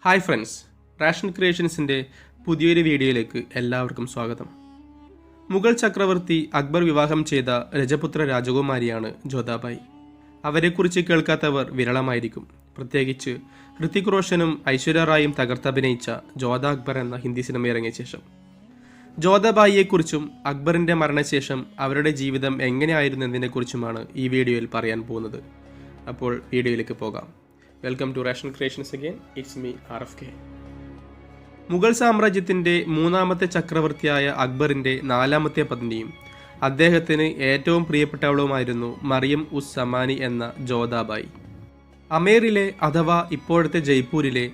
Hi friends, ration ക്രിയേഷൻസിൻ്റെ പുതിയൊരു വീഡിയോയിലേക്ക് എല്ലാവർക്കും സ്വാഗതം. മുഗൾ ചക്രവർത്തി അക്ബർ വിവാഹം ചെയ്ത രജപുത്ര രാജകുമാരിയാണ് ജോധാബായി. അവരെക്കുറിച്ച് കേൾക്കാത്തവർ വിരളമായിരിക്കും. പ്രത്യേകിച്ച് ഹൃതിക് റോഷനും ഐശ്വര്യ റായും തകർത്തഭിനയിച്ച ജോധ അക്ബർ എന്ന ഹിന്ദി സിനിമ ഇറങ്ങിയ ശേഷം ജോധാബായിയെക്കുറിച്ചും അക്ബറിൻ്റെ മരണശേഷം അവരുടെ ജീവിതം എങ്ങനെയായിരുന്നു എന്നതിനെക്കുറിച്ചുമാണ് ഈ വീഡിയോയിൽ പറയാൻ പോകുന്നത്. അപ്പോൾ വീഡിയോയിലേക്ക് പോകാം. Welcome to Rashan creations again. It's me RFK. Mughal സാമ്രാജ്യത്തിൻ്റെ മൂന്നാമത്തെ ചക്രവർത്തിയായ അക്ബറിൻ്റെ നാലാമത്തെ പത്നിയും അദ്ദേഹത്തിന് ഏറ്റവും പ്രിയപ്പെട്ടവളുമായിരുന്നു മറിയം ഉസ് സമാനി എന്ന ജോധാബായി. അമേറിലെ അഥവാ ഇപ്പോഴത്തെ ജയ്പൂരിലെ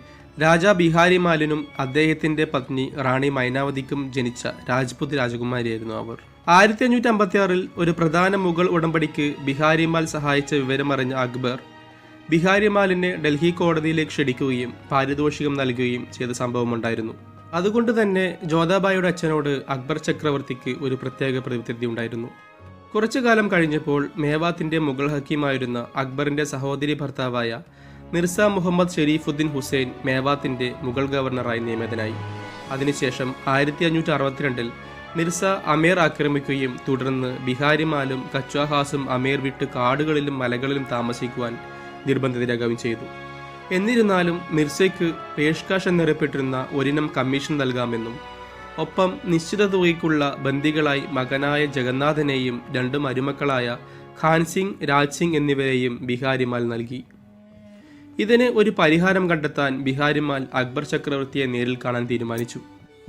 രാജാ ബിഹാരിമാലിനും അദ്ദേഹത്തിൻ്റെ പത്നി റാണി മൈനാവതിക്കും ജനിച്ച രാജ്പുത് രാജകുമാരിയായിരുന്നു അവർ. 1556 ഒരു പ്രധാന മുഗൾ ഉടമ്പടിക്ക് ബിഹാരിമാൽ സഹായിച്ച വിവരമറിഞ്ഞ അക്ബർ ബിഹാരിമാലിനെ ഡൽഹി കോടതിയിലേക്ക് ക്ഷണിക്കുകയും പാരിതോഷികം നൽകുകയും ചെയ്ത സംഭവമുണ്ടായിരുന്നു. അതുകൊണ്ട് തന്നെ ജോധാബായിയുടെ അച്ഛനോട് അക്ബർ ചക്രവർത്തിക്ക് ഒരു പ്രത്യേക പ്രതിബദ്ധത ഉണ്ടായിരുന്നു. കുറച്ചു കാലം കഴിഞ്ഞപ്പോൾ മേവാത്തിന്റെ മുഗൾ ഹക്കീമായിരുന്ന അക്ബറിന്റെ സഹോദരി ഭർത്താവായ മിർസ മുഹമ്മദ് ഷെരീഫുദ്ദീൻ ഹുസൈൻ മേവാത്തിന്റെ മുഗൾ ഗവർണറായി നിയമിതനായി. അതിനുശേഷം 1562 മിർസ അമേർ ആക്രമിക്കുകയും തുടർന്ന് ബിഹാരിമാലും കച്വാഹാസും അമേർ വിട്ട് കാടുകളിലും മലകളിലും താമസിക്കുവാൻ നിർബന്ധിതരാകുകയും ചെയ്തു. എന്നിരുന്നാലും മിർസയ്ക്ക് പേഷ്കാഷ് എന്നറിയപ്പെട്ടിരുന്ന ഒരിനം കമ്മീഷൻ നൽകാമെന്നും ഒപ്പം നിശ്ചിത തുകയ്ക്കുള്ള ബന്ദികളായി മകനായ ജഗന്നാഥനെയും രണ്ട് മരുമക്കളായ ഖാൻ സിംഗ്, രാജ് സിംഗ് എന്നിവരെയും ബിഹാരിമാൽ നൽകി. ഇതിന് ഒരു പരിഹാരം കണ്ടെത്താൻ ബിഹാരിമാൽ അക്ബർ ചക്രവർത്തിയെ നേരിൽ കാണാൻ തീരുമാനിച്ചു.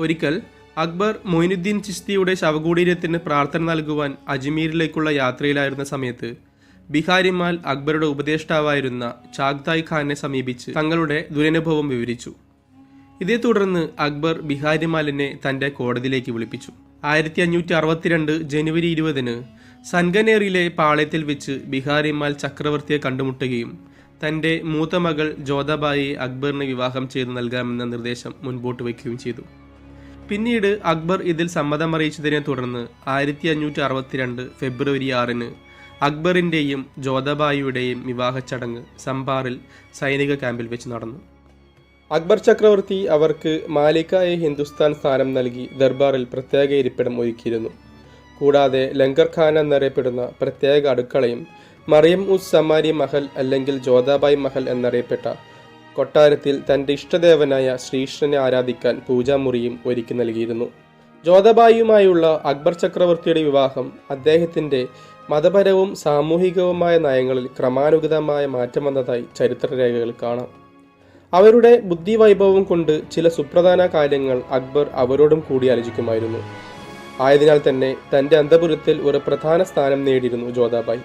ഒരിക്കൽ അക്ബർ മൊയിനുദ്ദീൻ ചിസ്തിയുടെ ശവകുടീരത്തിന് പ്രാർത്ഥന നൽകുവാൻ അജ്മീരിലേക്കുള്ള യാത്രയിലായിരുന്ന സമയത്ത് ബിഹാരിമാൽ അക്ബറുടെ ഉപദേഷ്ടാവായിരുന്ന ചാഗ്തായ് ഖാനെ സമീപിച്ച് തങ്ങളുടെ ദുരനുഭവം വിവരിച്ചു. ഇതേ തുടർന്ന് അക്ബർ ബിഹാരിമാലിനെ തന്റെ കോടതിയിലേക്ക് വിളിപ്പിച്ചു. 1562 ജനുവരി 20 സൻഗനേറിലെ പാളയത്തിൽ വെച്ച് ബിഹാരിമാൽ ചക്രവർത്തിയെ കണ്ടുമുട്ടുകയും തന്റെ മൂത്ത മകൾ ജോധാബായിയെ അക്ബറിന് വിവാഹം ചെയ്തു നൽകാമെന്ന നിർദ്ദേശം മുൻപോട്ട് വയ്ക്കുകയും ചെയ്തു. പിന്നീട് അക്ബർ ഇതിൽ സമ്മതമറിയിച്ചതിനെ തുടർന്ന് 1562 ഫെബ്രുവരി 6 അക്ബറിൻ്റെയും ജോധാബായിയുടെയും വിവാഹ ചടങ്ങ് സംബാറിൽ സൈനിക ക്യാമ്പിൽ വെച്ച് നടന്നു. അക്ബർ ചക്രവർത്തി അവർക്ക് മാലിക്കായ ഹിന്ദുസ്ഥാൻ സ്ഥാനം നൽകി ദർബാറിൽ പ്രത്യേക ഇരിപ്പിടം ഒരുക്കിയിരുന്നു. കൂടാതെ ലങ്കർ ഖാൻ എന്നറിയപ്പെടുന്ന പ്രത്യേക അടുക്കളയും മറിയം ഉസ് സമാരി മഹൽ അല്ലെങ്കിൽ ജോധാബായി മഹൽ എന്നറിയപ്പെട്ട കൊട്ടാരത്തിൽ തൻ്റെ ഇഷ്ടദേവനായ ശ്രീകൃഷ്ണനെ ആരാധിക്കാൻ പൂജാമുറിയും ഒരുക്കി നൽകിയിരുന്നു. ജോധാബായിയുമായുള്ള അക്ബർ ചക്രവർത്തിയുടെ വിവാഹം അദ്ദേഹത്തിൻ്റെ മതപരവും സാമൂഹികവുമായ നയങ്ങളിൽ ക്രമാനുഗതമായ മാറ്റം വന്നതായി ചരിത്രരേഖകൾ കാണാം. അവരുടെ ബുദ്ധിവൈഭവം കൊണ്ട് ചില സുപ്രധാന കാര്യങ്ങൾ അക്ബർ അവരോടും കൂടി ആലോചിക്കുമായിരുന്നു. ആയതിനാൽ തന്നെ തൻ്റെ അന്തഃപുരത്തിൽ ഒരു പ്രധാന സ്ഥാനം നേടിയിരുന്നു ജോധാബായി.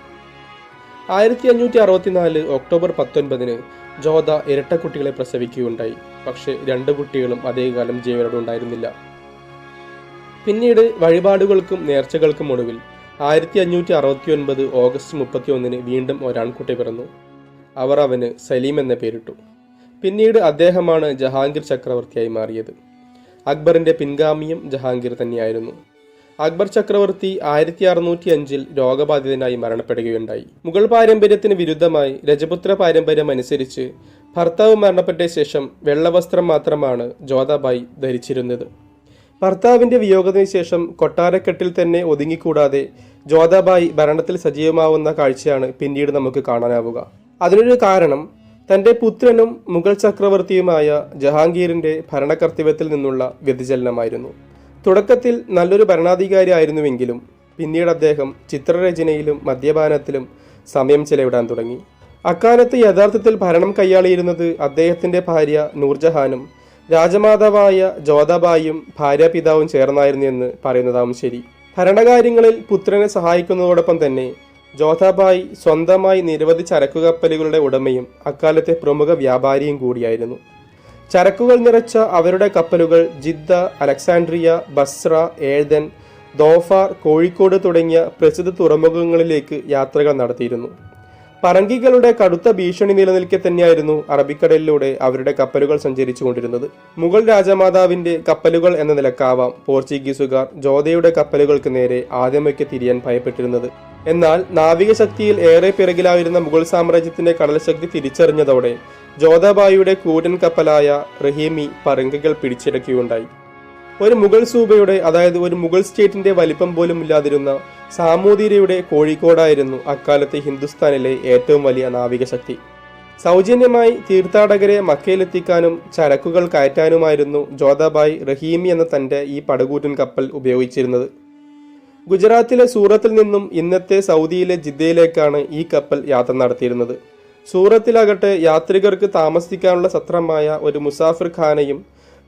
1564 ഒക്ടോബർ 19 ജോധ ഇരട്ടക്കുട്ടികളെ പ്രസവിക്കുകയുണ്ടായി. പക്ഷേ 2 കുട്ടികളും അധികകാലം ജീവനോടെ ഉണ്ടായിരുന്നില്ല. പിന്നീട് വഴിപാടുകൾക്കും നേർച്ചകൾക്കും ഒടുവിൽ 1569 ഓഗസ്റ്റ് 31 വീണ്ടും ഒരാൺകുട്ടി പിറന്നു. അവർ അവന് സലീം എന്ന പേരിട്ടു. പിന്നീട് അദ്ദേഹമാണ് ജഹാംഗീർ ചക്രവർത്തിയായി മാറിയത്. അക്ബറിന്റെ പിൻഗാമിയും ജഹാംഗീർ തന്നെയായിരുന്നു. അക്ബർ ചക്രവർത്തി 1605 രോഗബാധിതനായി മരണപ്പെടുകയുണ്ടായി. മുഗൾ പാരമ്പര്യത്തിന് വിരുദ്ധമായി രജപുത്ര പാരമ്പര്യം അനുസരിച്ച് ഭർത്താവ് മരണപ്പെട്ട ശേഷം വെള്ളവസ്ത്രം മാത്രമാണ് ജോധാബായി ധരിച്ചിരുന്നത്. ഭർത്താവിന്റെ വിയോഗത്തിന് ശേഷം കൊട്ടാരക്കെട്ടിൽ തന്നെ ഒതുങ്ങിക്കൂടാതെ ജോധാബായി ഭരണത്തിൽ സജീവമാവുന്ന കാഴ്ചയാണ് പിന്നീട് നമുക്ക് കാണാനാവുക. അതിനൊരു കാരണം തൻ്റെ പുത്രനും മുഗൾ ചക്രവർത്തിയുമായ ജഹാംഗീറിന്റെ ഭരണകർത്തവ്യത്തിൽ നിന്നുള്ള വ്യതിചലനമായിരുന്നു. തുടക്കത്തിൽ നല്ലൊരു ഭരണാധികാരി ആയിരുന്നുവെങ്കിലും പിന്നീട് അദ്ദേഹം ചിത്രരചനയിലും മദ്യപാനത്തിലും സമയം ചെലവിടാൻ തുടങ്ങി. അക്കാലത്ത് യഥാർത്ഥത്തിൽ ഭരണം കൈയാളിയിരുന്നത് അദ്ദേഹത്തിന്റെ ഭാര്യ നൂർജഹാനും രാജമാതാവായ ജോധാബായിയും ഭാര്യാപിതാവും ചേർന്നായിരുന്നു എന്ന് പറയുന്നതാവും ശരി. ഭരണകാര്യങ്ങളിൽ പുത്രനെ സഹായിക്കുന്നതോടൊപ്പം തന്നെ ജോധാബായി സ്വന്തമായി നിരവധി ചരക്കുകപ്പലുകളുടെ ഉടമയും അക്കാലത്തെ പ്രമുഖ വ്യാപാരിയും കൂടിയായിരുന്നു. ചരക്കുകൾ നിറച്ച അവരുടെ കപ്പലുകൾ Jeddah, Alexandria, Basra, Aden, Dhofar, Kozhikode തുടങ്ങിയ പ്രസിദ്ധ തുറമുഖങ്ങളിലേക്ക് യാത്രകൾ നടത്തിയിരുന്നു. പറങ്കികളുടെ കടുത്ത ഭീഷണി നിലനിൽക്കെ തന്നെയായിരുന്നു അറബിക്കടലിലൂടെ അവരുടെ കപ്പലുകൾ സഞ്ചരിച്ചു കൊണ്ടിരുന്നത്. മുഗൾ രാജമാതാവിന്റെ കപ്പലുകൾ എന്ന നിലക്കാവാം പോർച്ചുഗീസുകാർ ജോധയുടെ കപ്പലുകൾക്ക് നേരെ ആദ്യമൊക്കെ തിരിയാൻ ഭയപ്പെട്ടിരുന്നത്. എന്നാൽ നാവികശക്തിയിൽ ഏറെ പിറകിലായിരുന്ന മുഗൾ സാമ്രാജ്യത്തിന്റെ കടൽ ശക്തി തിരിച്ചറിഞ്ഞതോടെ ജോധാബായിയുടെ കൂറ്റൻ കപ്പലായ റഹീമി പറങ്കികൾ പിടിച്ചടക്കുകയുണ്ടായി. ഒരു മുഗൾ സൂബയുടെ, അതായത് ഒരു മുഗൾ സ്റ്റേറ്റിന്റെ വലിപ്പം പോലും ഇല്ലാതിരുന്ന സാമൂതിരിയുടെ കോഴിക്കോടായിരുന്നു അക്കാലത്തെ ഹിന്ദുസ്ഥാനിലെ ഏറ്റവും വലിയ നാവികശക്തി. സൗജന്യമായി തീർത്ഥാടകരെ മക്കയിലെത്തിക്കാനും ചരക്കുകൾ കയറ്റാനുമായിരുന്നു ജോധാബായി റഹീമി എന്ന തന്റെ ഈ പടകൂറ്റൻ കപ്പൽ ഉപയോഗിച്ചിരുന്നത്. ഗുജറാത്തിലെ സൂറത്തിൽ നിന്നും ഇന്നത്തെ സൗദിയിലെ ജിദ്ദയിലേക്കാണ് ഈ കപ്പൽ യാത്ര നടത്തിയിരുന്നത്. സൂറത്തിലാകട്ടെ യാത്രികർക്ക് താമസിക്കാനുള്ള സത്രമായ ഒരു മുസാഫിർ ഖാനയും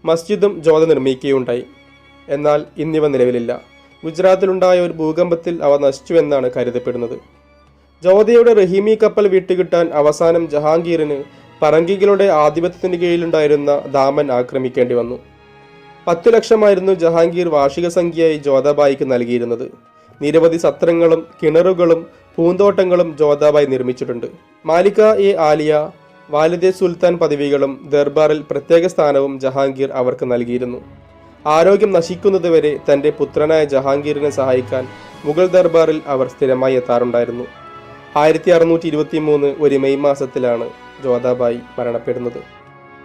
മസ്ജിദും ജോധ നിർമ്മിക്കുകയുണ്ടായി. എന്നാൽ ഇന്നിവ നിലവിലില്ല. ഗുജറാത്തിലുണ്ടായ ഒരു ഭൂകമ്പത്തിൽ അവ നശിച്ചുവെന്നാണ് കരുതപ്പെടുന്നത്. ജോധയുടെ റഹീമി കപ്പൽ വിട്ടുകിട്ടാൻ അവസാനം ജഹാംഗീറിന് പറങ്കികളുടെ ആധിപത്യത്തിന് കീഴിലുണ്ടായിരുന്ന ദാമൻ ആക്രമിക്കേണ്ടി വന്നു. 10 ലക്ഷമായിരുന്നു ജഹാംഗീർ വാർഷിക സംഖ്യയായി ജോധാബായിക്ക് നൽകിയിരുന്നത്. നിരവധി സത്രങ്ങളും കിണറുകളും പൂന്തോട്ടങ്ങളും ജോധാബായി നിർമ്മിച്ചിട്ടുണ്ട്. മാലിക എ ആലിയ, വാലിദെ സുൽത്താൻ പദവികളും ദർബാറിൽ പ്രത്യേക സ്ഥാനവും ജഹാംഗീർ അവർക്ക് നൽകിയിരുന്നു. ആരോഗ്യം നശിക്കുന്നതുവരെ തന്റെ പുത്രനായ ജഹാംഗീറിനെ സഹായിക്കാൻ മുഗൾ ദർബാറിൽ അവർ സ്ഥിരമായി എത്താറുണ്ടായിരുന്നു. 1623 ഒരു മെയ് മാസത്തിലാണ് ജോധാബായി മരണപ്പെടുന്നത്.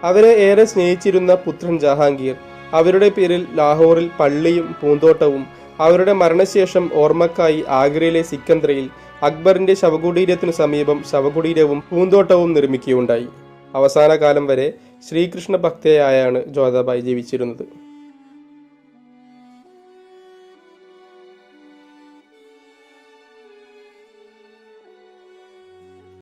അവരെ ഏറെ സ്നേഹിച്ചിരുന്ന പുത്രൻ ജഹാംഗീർ അവരുടെ പേരിൽ ലാഹോറിൽ പള്ളിയും പൂന്തോട്ടവും അവരുടെ മരണശേഷം ഓർമ്മക്കായി ആഗ്രയിലെ സിക്കന്ദ്രയിൽ അക്ബറിന്റെ ശവകുടീരത്തിനു സമീപം ശവകുടീരവും പൂന്തോട്ടവും നിർമ്മിക്കുകയുണ്ടായി. അവസാന കാലം വരെ ശ്രീകൃഷ്ണ ഭക്തയായാണ് ജോധാബായി ജീവിച്ചിരുന്നത്.